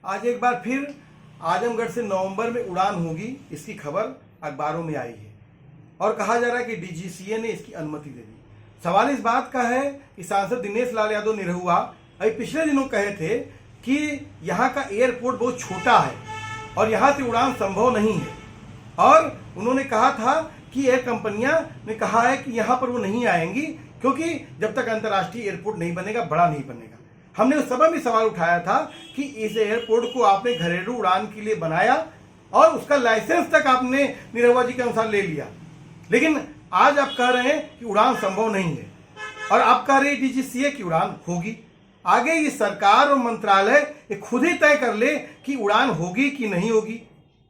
आज एक बार फिर आजमगढ़ से नवंबर में उड़ान होगी, इसकी खबर अखबारों में आई है और कहा जा रहा है कि डीजीसीए ने इसकी अनुमति दे दी। सवाल इस बात का है कि सांसद दिनेश लाल यादव निरहुआ अभी पिछले दिनों कहे थे कि यहाँ का एयरपोर्ट बहुत छोटा है और यहाँ से उड़ान संभव नहीं है, और उन्होंने कहा था कि एयर कंपनियां ने कहा है कि यहाँ पर वो नहीं आएंगी क्योंकि जब तक अंतर्राष्ट्रीय एयरपोर्ट नहीं बनेगा, बड़ा नहीं बनेगा। हमने उस समय भी सवाल उठाया था कि इस एयरपोर्ट को आपने घरेलू उड़ान के लिए बनाया और उसका लाइसेंस तक आपने निरहुआ जी के अनुसार ले लिया, लेकिन आज आप कह रहे हैं कि उड़ान संभव नहीं है और आप कह रहे हैं डीजीसीए की उड़ान होगी। आगे ये सरकार और मंत्रालय ये खुद ही तय कर ले कि उड़ान होगी कि नहीं होगी।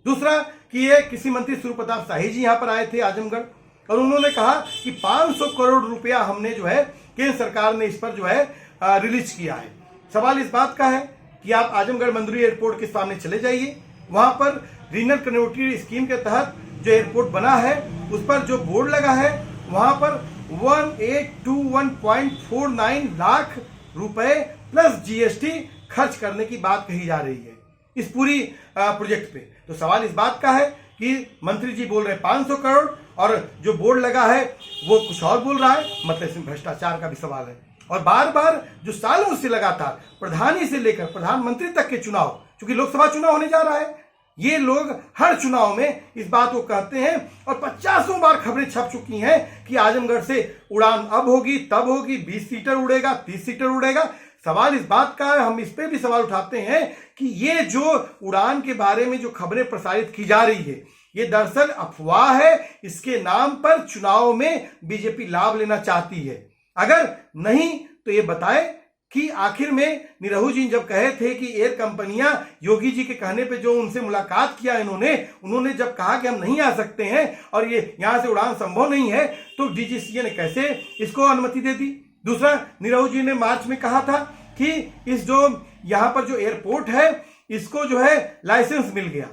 दूसरा कि ये किसी मंत्री सूर्य प्रताप शाही जी यहाँ पर आए थे आजमगढ़ और उन्होंने कहा कि 500 करोड़ रुपया हमने जो है केंद्र सरकार ने इस पर जो है रिलीज किया है। सवाल इस बात का है कि आप आजमगढ़ मंदुरी एयरपोर्ट के सामने चले जाइए, वहां पर रीजनल कनेक्टिविटी स्कीम के तहत जो एयरपोर्ट बना है उस पर जो बोर्ड लगा है वहां पर 1821.49 लाख रुपए प्लस जीएसटी खर्च करने की बात कही जा रही है इस पूरी प्रोजेक्ट पे। तो सवाल इस बात का है कि मंत्री जी बोल रहे हैं 500 करोड़ और जो बोर्ड लगा है वो कुछ और बोल रहा है, मतलब इसमें भ्रष्टाचार का भी सवाल है। और बार बार जो सालों से लगातार प्रधानी से लेकर प्रधानमंत्री तक के चुनाव, क्योंकि लोकसभा चुनाव होने जा रहा है, ये लोग हर चुनाव में इस बात को कहते हैं और 50 बार खबरें छप चुकी हैं कि आजमगढ़ से उड़ान अब होगी, तब होगी, 20 सीटर उड़ेगा, 30 सीटर उड़ेगा। सवाल इस बात का है, हम इस पे भी सवाल उठाते हैं कि ये जो उड़ान के बारे में जो खबरें प्रसारित की जा रही है ये दरअसल अफवाह है। इसके नाम पर चुनाव में बीजेपी लाभ लेना चाहती है। अगर नहीं तो ये बताए कि आखिर में निरहू जी जब कहे थे कि एयर कंपनियां योगी जी के कहने पे जो उनसे मुलाकात किया उन्होंने जब कहा कि हम नहीं आ सकते हैं और ये यहां से उड़ान संभव नहीं है, तो डीजीसीए ने कैसे इसको अनुमति दे दी। दूसरा, निरहू जी ने मार्च में कहा था कि इस जो यहां पर जो एयरपोर्ट है इसको जो है लाइसेंस मिल गया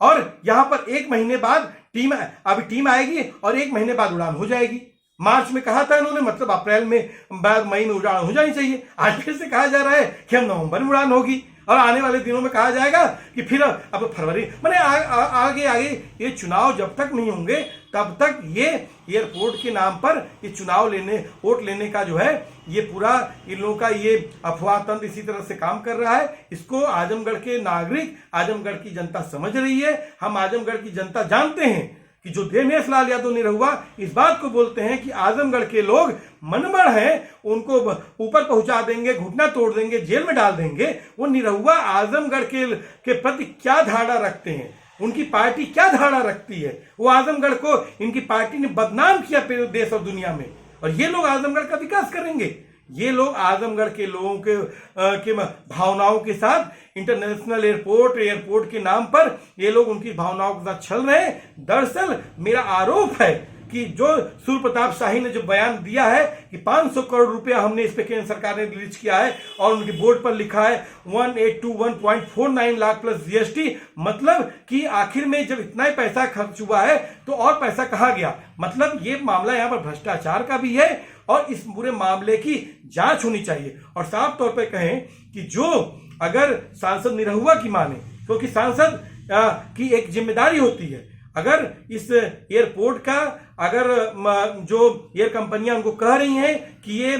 और यहां पर 1 महीने बाद टीम आएगी और 1 महीने बाद उड़ान हो जाएगी। मार्च में कहा था इन्होंने, मतलब अप्रैल में बाद मई में उड़ान हो जानी चाहिए। आज फिर से कहा जा रहा है कि हम नवंबर में उड़ान होगी और आने वाले दिनों में कहा जाएगा कि फिर अब फरवरी, मैंने आगे ये चुनाव जब तक नहीं होंगे तब तक ये एयरपोर्ट के नाम पर ये चुनाव लेने, वोट लेने का जो है ये पूरा इन लोगों का ये अफवाह तंत्र इसी तरह से काम कर रहा है। इसको आजमगढ़ के नागरिक, आजमगढ़ की जनता समझ रही है। हम आजमगढ़ की जनता जानते हैं कि जो दिनेश लाल यादव निरहुआ इस बात को बोलते हैं कि आजमगढ़ के लोग मनमड़ हैं, उनको ऊपर पहुंचा देंगे, घुटना तोड़ देंगे, जेल में डाल देंगे, वो निरहुआ आजमगढ़ के प्रति क्या धारणा रखते हैं, उनकी पार्टी क्या धारणा रखती है। वो आजमगढ़ को इनकी पार्टी ने बदनाम किया देश और दुनिया में, और ये लोग आजमगढ़ का विकास करेंगे। ये लोग आजमगढ़ के लोगों के भावनाओं के साथ इंटरनेशनल एयरपोर्ट के नाम पर ये लोग उनकी भावनाओं के साथ छल रहे हैं। दरअसल मेरा आरोप है कि जो सूर्य प्रताप शाही ने जो बयान दिया है कि 500 करोड़ रुपया हमने इस पे केंद्र सरकार ने रिलीज किया है और उनके बोर्ड पर लिखा है 1821.49 लाख प्लस जीएसटी, मतलब कि आखिर में जब इतना ही पैसा खर्च हुआ है तो और पैसा कहाँ गया। मतलब ये मामला यहाँ पर भ्रष्टाचार का भी है और इस पूरे मामले की जांच होनी चाहिए। और साफ तौर पर कहें कि जो अगर सांसद निरहुआ की माने, क्योंकि सांसद की एक जिम्मेदारी होती है, अगर इस एयरपोर्ट का अगर जो एयर कंपनियां उनको कह रही हैं कि ये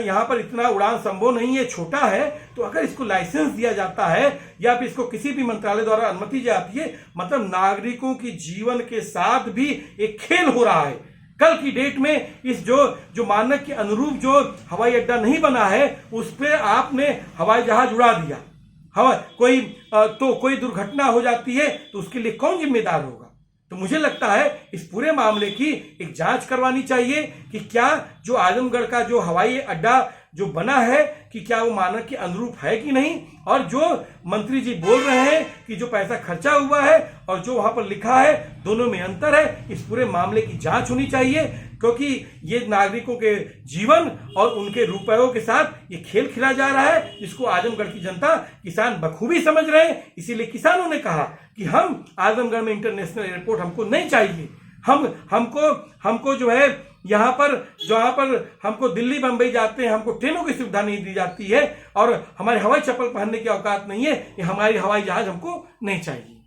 यहाँ पर इतना उड़ान संभव नहीं है, छोटा है, तो अगर इसको लाइसेंस दिया जाता है या फिर इसको किसी भी मंत्रालय द्वारा अनुमति दी जाती है, मतलब नागरिकों की जीवन के साथ भी एक खेल हो रहा है। कल की डेट में इस जो मानक के अनुरूप जो हवाई अड्डा नहीं बना है उस पर आपने हवाई जहाज उड़ा दिया, कोई दुर्घटना हो जाती है तो उसके लिए कौन जिम्मेदार होगा। तो मुझे लगता है इस पूरे मामले की एक जांच करवानी चाहिए कि क्या जो आजमगढ़ का जो हवाई अड्डा जो बना है कि क्या वो मानक के अनुरूप है कि नहीं, और जो मंत्री जी बोल रहे हैं कि जो पैसा खर्चा हुआ है और जो वहां पर लिखा है दोनों में अंतर है। इस पूरे मामले की जांच होनी चाहिए क्योंकि ये नागरिकों के जीवन और उनके रुपयों के साथ ये खेल खेला जा रहा है, जिसको आजमगढ़ की जनता, किसान बखूबी समझ रहे हैं। इसीलिए किसानों ने कहा कि हम आजमगढ़ में इंटरनेशनल एयरपोर्ट हमको नहीं चाहिए, हमको जो है यहाँ पर जहाँ पर हमको दिल्ली बंबई जाते हैं हमको ट्रेनों की सुविधा नहीं दी जाती है और हमारे हवाई चप्पल पहनने की औकात नहीं है, ये हमारी हवाई जहाज हमको नहीं चाहिए।